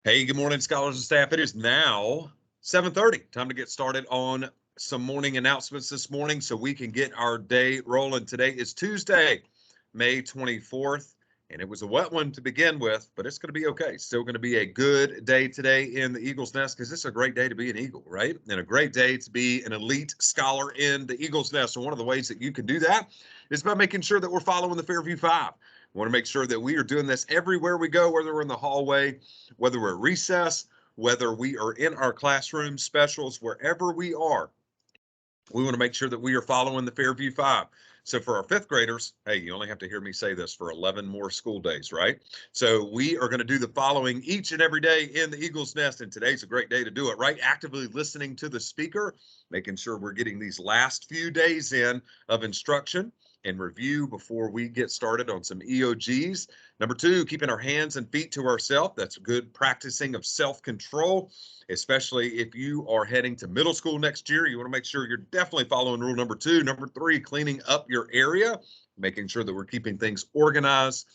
Hey, good morning, scholars and staff. It is now 7:30. Time to get started on some morning announcements this morning so we can get our day rolling. Today is Tuesday, May 24th, and it was a wet one to begin with, but it's going to be okay. Still going to be a good day today in the Eagle's Nest because it's a great day to be an Eagle, right? And a great day to be an elite scholar in the Eagle's Nest. So one of the ways that you can do that is by making sure that we're following the Fairview 5. We want to make sure that we are doing this everywhere we go, whether we're in the hallway, whether we're at recess, whether we are in our classroom specials, wherever we are, we want to make sure that we are following the Fairview 5. So for our fifth graders, hey, you only have to hear me say this for 11 more school days, right? So we are going to do the following each and every day in the Eagle's Nest, and today's a great day to do it, right? Actively listening to the speaker, making sure we're getting these last few days in of instruction and review before we get started on some EOGs. Number two, keeping our hands and feet to ourselves. That's good practicing of self-control, especially if you are heading to middle school next year. You want to make sure you're definitely following rule number two. Number three, cleaning up your area, making sure that we're keeping things organized.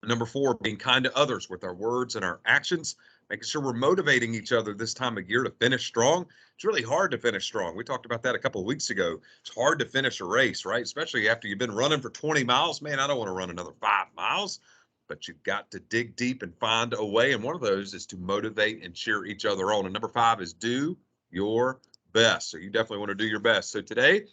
Number four, being kind to others with our words and our actions, making sure we're motivating each other this time of year to finish strong. It's really hard to finish strong. We talked about that a couple of weeks ago. It's hard to finish a race, right? Especially after you've been running for 20 miles. Man, I don't want to run another 5 miles, but you've got to dig deep and find a way. And one of those is to motivate and cheer each other on. And number five is do your best. So you definitely want to do your best. So today,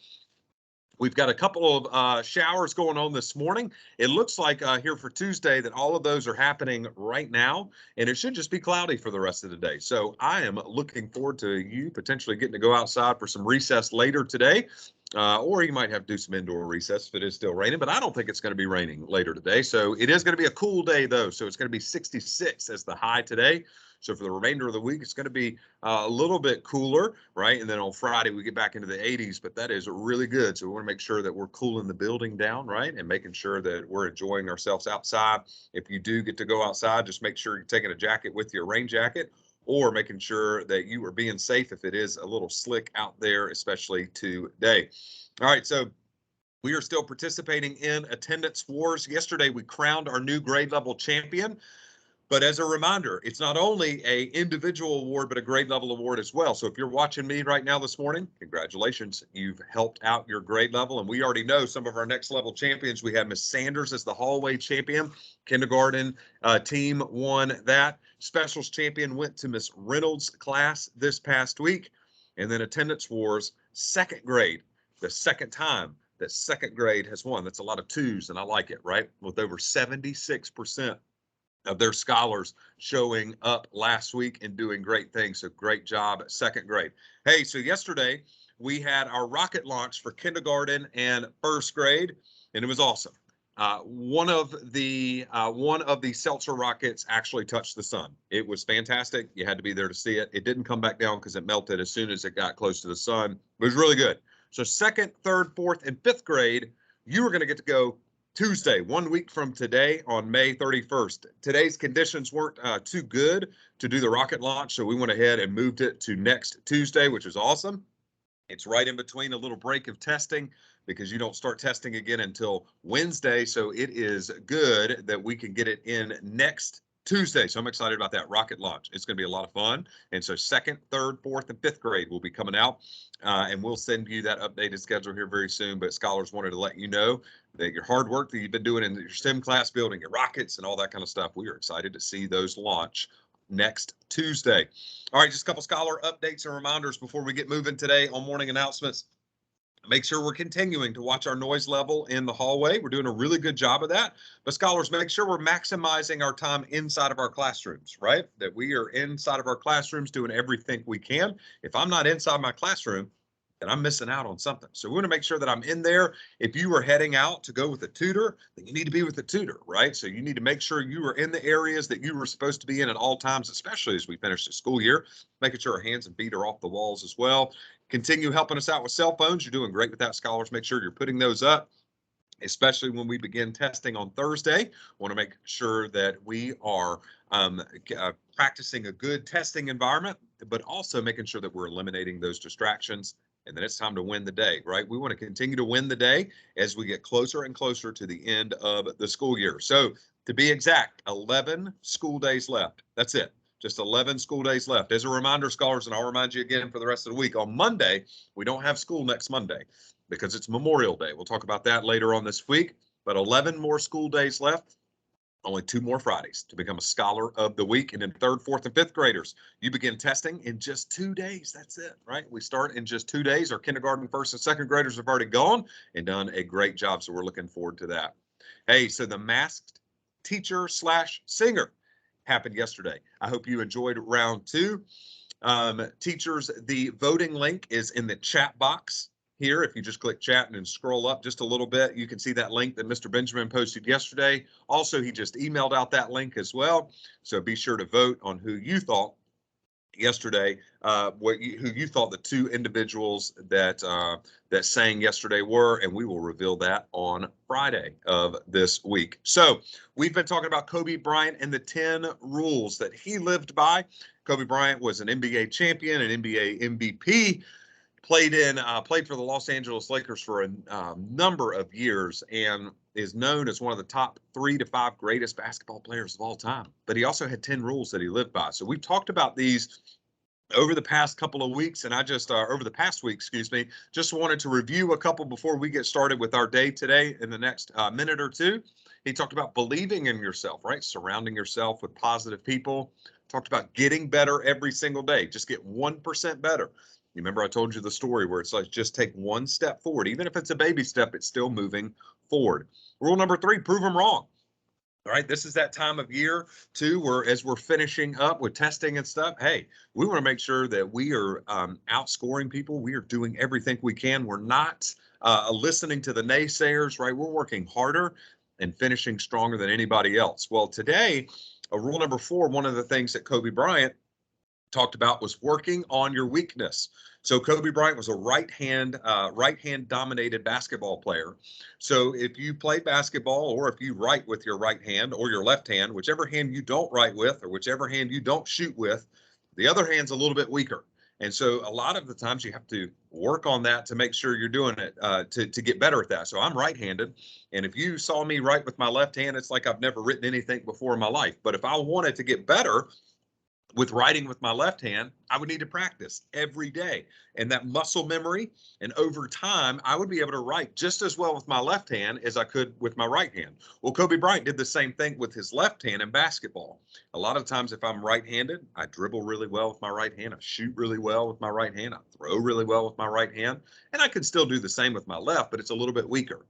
we've got a couple of showers going on this morning. It looks like here for Tuesday that all of those are happening right now, and it should just be cloudy for the rest of the day. So I am looking forward to you potentially getting to go outside for some recess later today. Or you might have to do some indoor recess if it is still raining, but I don't think it's going to be raining later today. So it is going to be a cool day, though. So it's going to be 66 as the high today. So for the remainder of the week, it's going to be a little bit cooler, right? And then on Friday, we get back into the 80s, but that is really good. So we want to make sure that we're cooling the building down, right? And making sure that we're enjoying ourselves outside. If you do get to go outside, just make sure you're taking a jacket with you, a rain jacket, or making sure that you are being safe if it is a little slick out there, especially today. All right, so we are still participating in attendance wars. Yesterday, we crowned our new grade level champion. But as a reminder, it's not only an individual award, but a grade level award as well. So if you're watching me right now this morning, congratulations. You've helped out your grade level. And we already know some of our next level champions. We had Miss Sanders as the hallway champion. Kindergarten team won that. Specials champion went to Miss Reynolds' class this past week. And then attendance wars, second grade, the second time that second grade has won. That's a lot of twos, and I like it, right? With over 76% of their scholars showing up last week and doing great things. So great job, second grade. Hey, so yesterday we had our rocket launch for kindergarten and first grade, and it was awesome. One of the Seltzer rockets actually touched the sun. It was fantastic. You had to be there to see it. It didn't come back down because it melted as soon as it got close to the sun. It was really good. So second, third, fourth, and fifth grade, you were going to get to go Tuesday, 1 week from today on May 31st. Today's conditions weren't too good to do the rocket launch, so we went ahead and moved it to next Tuesday, which is awesome. It's right in between a little break of testing because you don't start testing again until Wednesday, so it is good that we can get it in next Tuesday. So I'm excited about that rocket launch. It's going to be a lot of fun. And so second, third, fourth, and fifth grade will be coming out. And we'll send you that updated schedule here very soon. But scholars wanted to let you know that your hard work that you've been doing in your STEM class, building your rockets and all that kind of stuff, we are excited to see those launch next Tuesday. All right, just a couple scholar updates and reminders before we get moving today on morning announcements. Make sure we're continuing to watch our noise level in the hallway. We're doing a really good job of that. But scholars, make sure we're maximizing our time inside of our classrooms, right? That we are inside of our classrooms doing everything we can. If I'm not inside my classroom, then I'm missing out on something. So we want to make sure that I'm in there. If you are heading out to go with a tutor, then you need to be with a tutor, right? So you need to make sure you are in the areas that you were supposed to be in at all times, especially as we finish the school year, making sure our hands and feet are off the walls as well. Continue helping us out with cell phones. You're doing great with that, scholars. Make sure you're putting those up, especially when we begin testing on Thursday. Want to make sure that we are practicing a good testing environment, but also making sure that we're eliminating those distractions. And then it's time to win the day, right? We want to continue to win the day as we get closer and closer to the end of the school year. So to be exact, 11 school days left. That's it. Just 11 school days left. As a reminder, scholars, and I'll remind you again for the rest of the week, on Monday, we don't have school next Monday because it's Memorial Day. We'll talk about that later on this week, but 11 more school days left. Only 2 more Fridays to become a Scholar of the Week. And in 3rd, 4th, and 5th graders, you begin testing in just 2 days. That's it, right? We start in just 2 days. Our kindergarten, 1st, and 2nd graders have already gone and done a great job, so we're looking forward to that. Hey, so the Masked Teacher / Singer happened yesterday. I hope you enjoyed round 2. Teachers, the voting link is in the chat box here. If you just click chat and then scroll up just a little bit, you can see that link that Mr. Benjamin posted yesterday. Also, he just emailed out that link as well. So be sure to vote on who you thought yesterday, who you thought the 2 individuals that that sang yesterday were, and we will reveal that on Friday of this week. So we've been talking about Kobe Bryant and the 10 rules that he lived by. Kobe Bryant was an NBA champion, an NBA MVP, played for the Los Angeles Lakers for a number of years, and is known as one of the top 3 to 5 greatest basketball players of all time. But he also had 10 rules that he lived by. So we've talked about these over the past couple of weeks, and I just over the past week, excuse me, just wanted to review a couple before we get started with our day today in the next minute or two. He talked about believing in yourself, right? Surrounding yourself with positive people. Talked about getting better every single day. Just get 1% better. You remember I told you the story where it's like just take 1 step forward. Even if it's a baby step, it's still moving forward. Rule number 3, prove them wrong. All right, this is that time of year too, where as we're finishing up with testing and stuff, hey, we want to make sure that we are outscoring people. We are doing everything we can. We're not listening to the naysayers, right? We're working harder and finishing stronger than anybody else. Well, today, rule number 4, one of the things that Kobe Bryant talked about was working on your weakness. So Kobe Bryant was a right-hand dominated basketball player. So if you play basketball, or if you write with your right hand or your left hand, whichever hand you don't write with or whichever hand you don't shoot with, the other hand's a little bit weaker. And so a lot of the times you have to work on that to make sure you're doing it to get better at that. So I'm right-handed, and if you saw me write with my left hand, it's like I've never written anything before in my life. But if I wanted to get better with writing with my left hand, I would need to practice every day. And that muscle memory, and over time, I would be able to write just as well with my left hand as I could with my right hand. Well, Kobe Bryant did the same thing with his left hand in basketball. A lot of times if I'm right-handed, I dribble really well with my right hand, I shoot really well with my right hand, I throw really well with my right hand, and I can still do the same with my left, but it's a little bit weaker.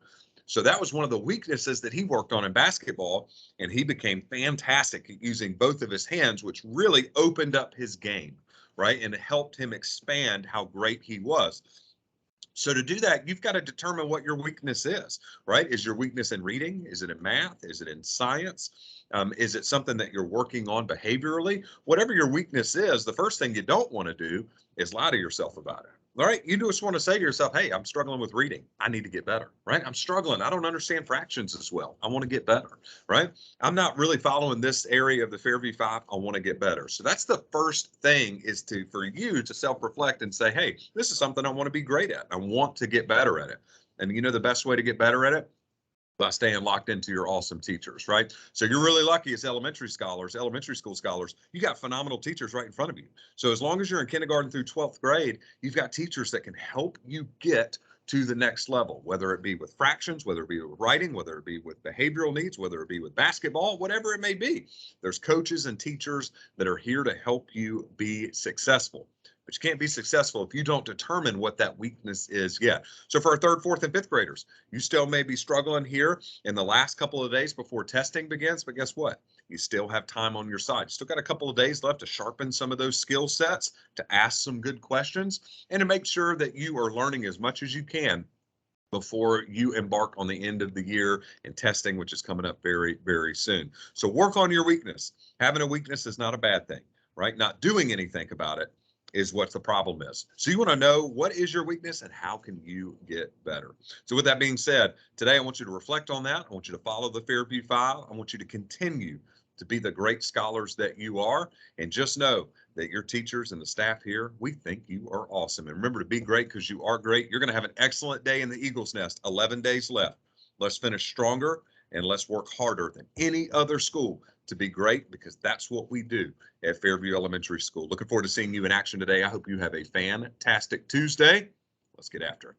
So that was one of the weaknesses that he worked on in basketball, and he became fantastic at using both of his hands, which really opened up his game, right? And it helped him expand how great he was. So to do that, you've got to determine what your weakness is, right? Is your weakness in reading? Is it in math? Is it in science? Is it something that you're working on behaviorally? Whatever your weakness is, the first thing you don't want to do is lie to yourself about it. All right, you just want to say to yourself, hey, I'm struggling with reading. I need to get better, right? I'm struggling. I don't understand fractions as well. I want to get better, right? I'm not really following this area of the Fairview 5. I want to get better. So that's the first thing, is for you to self-reflect and say, hey, this is something I want to be great at. I want to get better at it. And you know the best way to get better at it? By staying locked into your awesome teachers, right? So you're really lucky as elementary school scholars, you got phenomenal teachers right in front of you. So as long as you're in kindergarten through 12th grade, you've got teachers that can help you get to the next level, whether it be with fractions, whether it be with writing, whether it be with behavioral needs, whether it be with basketball, whatever it may be. There's coaches and teachers that are here to help you be successful. But you can't be successful if you don't determine what that weakness is yet. So for our 3rd, 4th, and 5th graders, you still may be struggling here in the last couple of days before testing begins, but guess what? You still have time on your side. You still got a couple of days left to sharpen some of those skill sets, to ask some good questions, and to make sure that you are learning as much as you can before you embark on the end of the year and testing, which is coming up very, very soon. So work on your weakness. Having a weakness is not a bad thing, right? Not doing anything about it is what the problem is. So you want to know what is your weakness and how can you get better. So with that being said, today I want you to reflect on that. I want you to follow the Fairview 5. I want you to continue to be the great scholars that you are. And just know that your teachers and the staff here, we think you are awesome. And remember to be great, because you are great. You're going to have an excellent day in the Eagle's Nest. 11 days left. Let's finish stronger, and let's work harder than any other school to be great, because that's what we do at Fairview Elementary School. Looking forward to seeing you in action today. I hope you have a fantastic Tuesday. Let's get after it.